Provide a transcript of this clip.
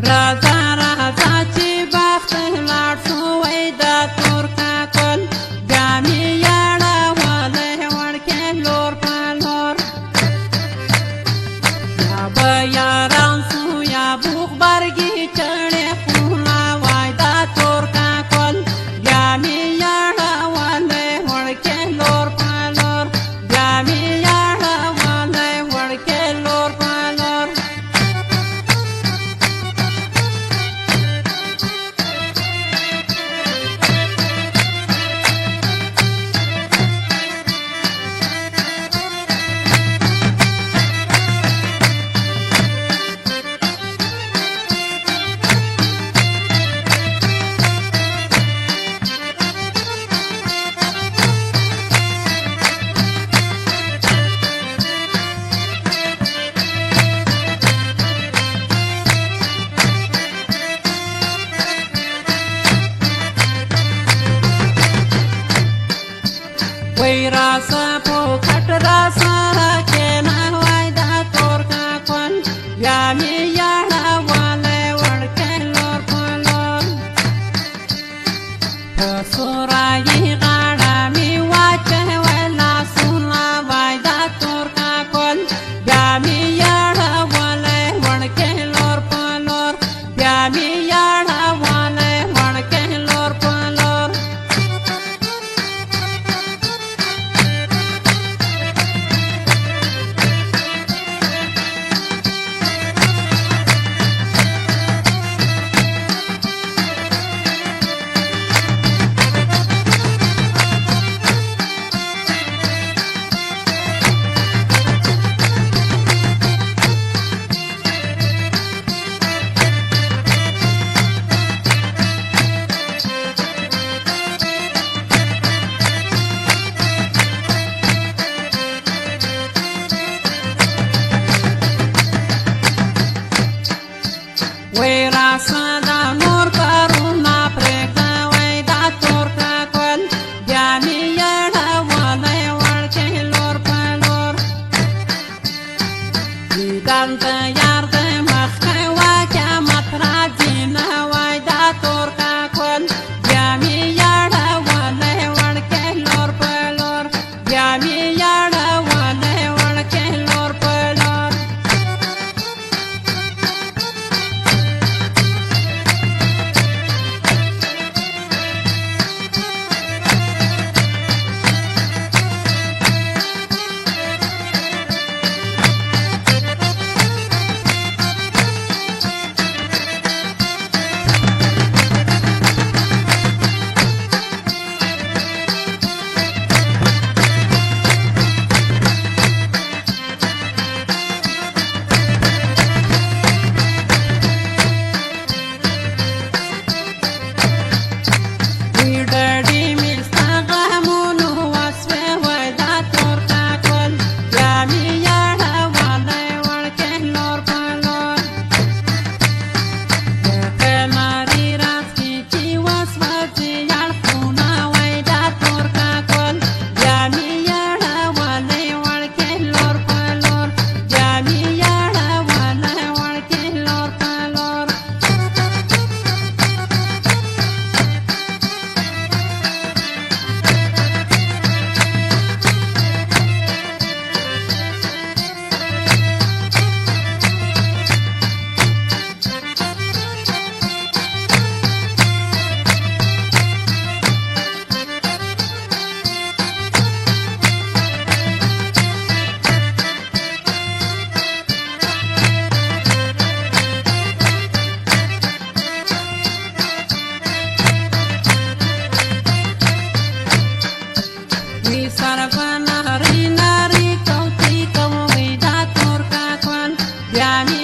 راځه راځه چې بخت لاړ شو وای دا تور کاکل بیا مې یاړولی وړکې لور په لور یا به یاران سو یا به غبرګې چړې خوله وای دا تور کاکل بیا مې یاړولی وړکې لور په لور بیا مې یاړولی وړکې لور په لور وای راسه پوکټ راسره کېنه وای دا تور کاکل بیا مې یاړولی وړکې لور په لور په سورایي غاړه مې واچوی لاسونه وای دا تور کاکل بیا مې یاړولی وړکې لور په لور بیا مې یاړولی وړکې لور په لور وای راسه دا نور کارونه پرېږده وای دا تور کاکل بیا مې یاړولی وړکې لور په لور دیدن د یار د مخکې وای قیامت راځي نه وای دا تور کاکل بیا مې یاړولی وړکې لور په لور بیا مې یاړولی وړکې لور په لور ډډې مې ستا غمونو وسوې وای دا تور کاکل بیا مې یاړولی وړکې لور په لور د قمري راز کې چې وسوځي اړخونه وای دا تور کاکل بیا مې یاړولی وړکې لور په لور بیا مې یاړولی وړکې لور په لور وی سرپه نهري نهري کوتي کوم وی دا تور کاکل بیا مې